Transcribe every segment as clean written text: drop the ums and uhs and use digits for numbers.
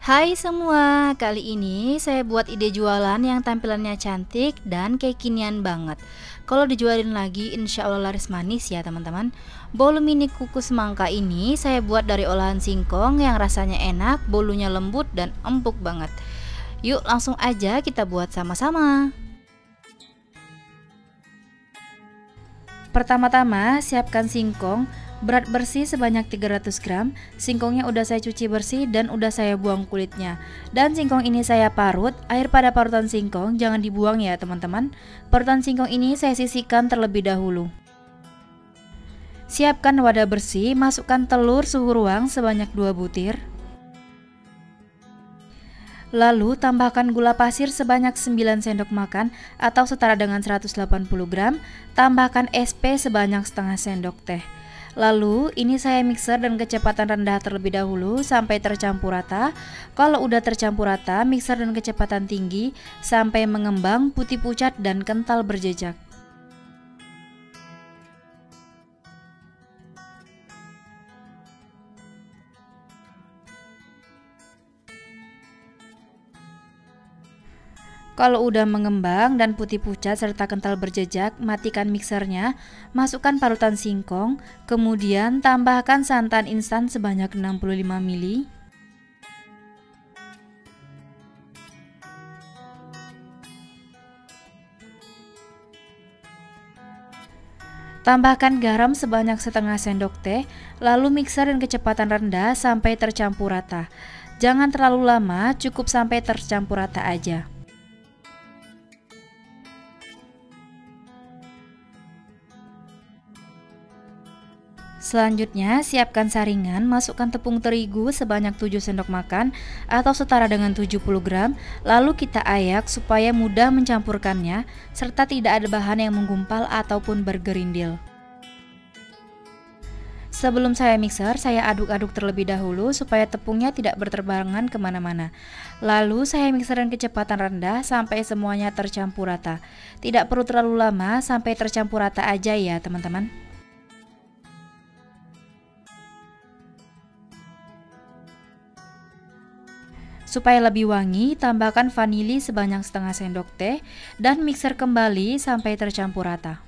Hai semua, kali ini saya buat ide jualan yang tampilannya cantik dan kekinian banget. Kalau dijualin lagi insya Allah laris manis ya teman-teman. Bolu mini kukus semangka ini saya buat dari olahan singkong yang rasanya enak, bolunya lembut dan empuk banget. Yuk langsung aja kita buat sama-sama. Pertama-tama siapkan singkong berat bersih sebanyak 300 gram. Singkongnya udah saya cuci bersih dan udah saya buang kulitnya. Dan singkong ini saya parut. Air pada parutan singkong jangan dibuang ya teman-teman. Parutan singkong ini saya sisihkan terlebih dahulu. Siapkan wadah bersih, masukkan telur suhu ruang sebanyak 2 butir. Lalu tambahkan gula pasir sebanyak 9 sendok makan atau setara dengan 180 gram. Tambahkan SP sebanyak setengah sendok teh. Lalu ini saya mixer dan kecepatan rendah terlebih dahulu sampai tercampur rata. Kalau udah tercampur rata, mixer dan kecepatan tinggi sampai mengembang, putih pucat dan kental berjejak. Kalau udah mengembang dan putih pucat serta kental berjejak, matikan mixernya, masukkan parutan singkong, kemudian tambahkan santan instan sebanyak 65 ml. Tambahkan garam sebanyak setengah sendok teh, lalu mixer dan kecepatan rendah sampai tercampur rata. Jangan terlalu lama, cukup sampai tercampur rata aja. Selanjutnya, siapkan saringan, masukkan tepung terigu sebanyak 7 sendok makan atau setara dengan 70 gram, lalu kita ayak supaya mudah mencampurkannya, serta tidak ada bahan yang menggumpal ataupun bergerindil. Sebelum saya mixer, saya aduk-aduk terlebih dahulu supaya tepungnya tidak berterbangan kemana-mana. Lalu saya mixer dengan kecepatan rendah sampai semuanya tercampur rata. Tidak perlu terlalu lama, sampai tercampur rata aja ya teman-teman. Supaya lebih wangi, tambahkan vanili sebanyak setengah sendok teh dan mixer kembali sampai tercampur rata.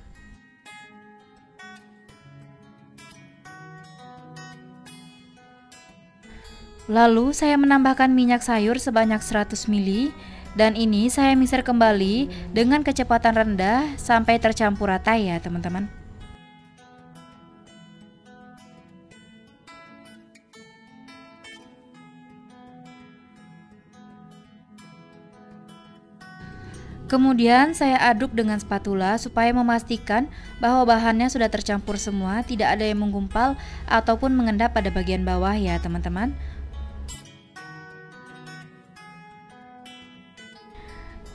Lalu saya menambahkan minyak sayur sebanyak 100 ml dan ini saya mixer kembali dengan kecepatan rendah sampai tercampur rata ya teman-teman. Kemudian saya aduk dengan spatula supaya memastikan bahwa bahannya sudah tercampur semua, tidak ada yang menggumpal ataupun mengendap pada bagian bawah ya teman-teman.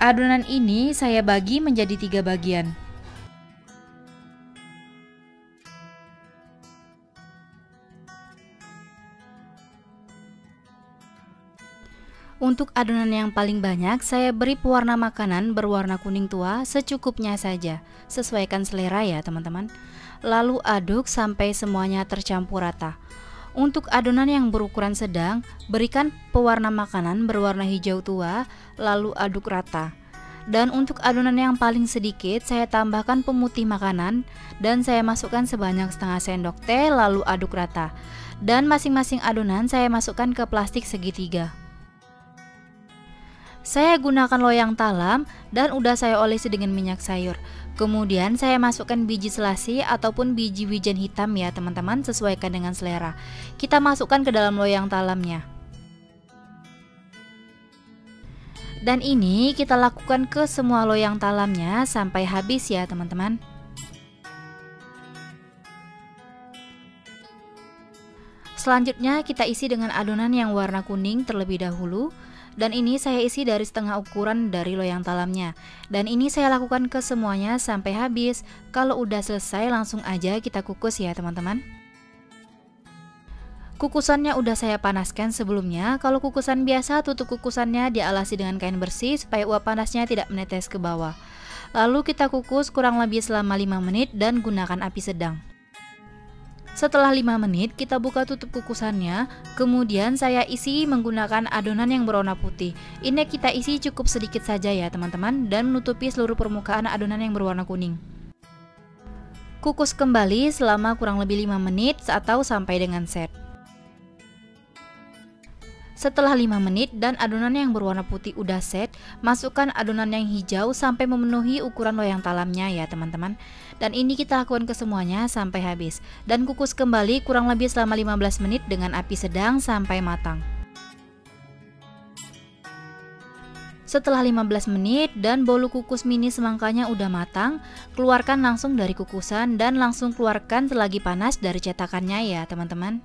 Adonan ini saya bagi menjadi 3 bagian. Untuk adonan yang paling banyak, saya beri pewarna makanan berwarna kuning tua secukupnya saja. Sesuaikan selera ya teman-teman. Lalu aduk sampai semuanya tercampur rata. Untuk adonan yang berukuran sedang, berikan pewarna makanan berwarna hijau tua, lalu aduk rata. Dan untuk adonan yang paling sedikit, saya tambahkan pemutih makanan dan saya masukkan sebanyak setengah sendok teh, lalu aduk rata. Dan masing-masing adonan saya masukkan ke plastik segitiga. Saya gunakan loyang talam dan udah saya olesi dengan minyak sayur. Kemudian saya masukkan biji selasi ataupun biji wijen hitam ya teman-teman, sesuaikan dengan selera. Kita masukkan ke dalam loyang talamnya. Dan ini kita lakukan ke semua loyang talamnya sampai habis ya teman-teman. Selanjutnya kita isi dengan adonan yang warna kuning terlebih dahulu. Dan ini saya isi dari setengah ukuran dari loyang talamnya. Dan ini saya lakukan ke semuanya sampai habis. Kalau udah selesai langsung aja kita kukus ya teman-teman. Kukusannya udah saya panaskan sebelumnya. Kalau kukusan biasa, tutup kukusannya dialasi dengan kain bersih supaya uap panasnya tidak menetes ke bawah. Lalu kita kukus kurang lebih selama 5 menit dan gunakan api sedang. Setelah 5 menit kita buka tutup kukusannya, kemudian saya isi menggunakan adonan yang berwarna putih. Ini kita isi cukup sedikit saja ya teman-teman, dan menutupi seluruh permukaan adonan yang berwarna kuning. Kukus kembali selama kurang lebih 5 menit atau sampai dengan set. Setelah 5 menit dan adonan yang berwarna putih udah set, masukkan adonan yang hijau sampai memenuhi ukuran loyang talamnya ya teman-teman. Dan ini kita lakukan ke semuanya sampai habis. Dan kukus kembali kurang lebih selama 15 menit dengan api sedang sampai matang. Setelah 15 menit dan bolu kukus mini semangkanya udah matang, keluarkan langsung dari kukusan dan langsung keluarkan selagi panas dari cetakannya ya teman-teman.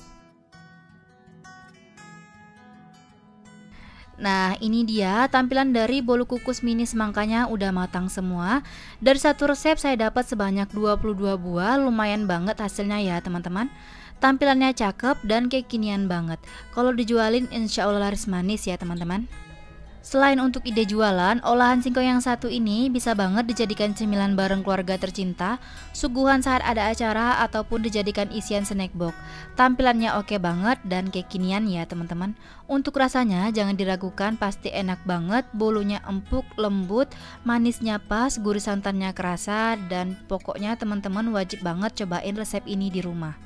Nah, ini dia tampilan dari bolu kukus mini semangkanya udah matang semua. Dari satu resep saya dapat sebanyak 22 buah, lumayan banget hasilnya ya teman-teman. Tampilannya cakep dan kekinian banget. Kalau dijualin insya Allah laris manis ya teman-teman. Selain untuk ide jualan, olahan singkong yang satu ini bisa banget dijadikan cemilan bareng keluarga tercinta, suguhan saat ada acara, ataupun dijadikan isian snack box. Tampilannya oke banget dan kekinian ya teman-teman. Untuk rasanya jangan diragukan, pasti enak banget, bolunya empuk, lembut, manisnya pas, gurih santannya kerasa, dan pokoknya teman-teman wajib banget cobain resep ini di rumah.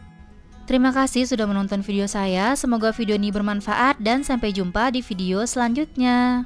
Terima kasih sudah menonton video saya, semoga video ini bermanfaat dan sampai jumpa di video selanjutnya.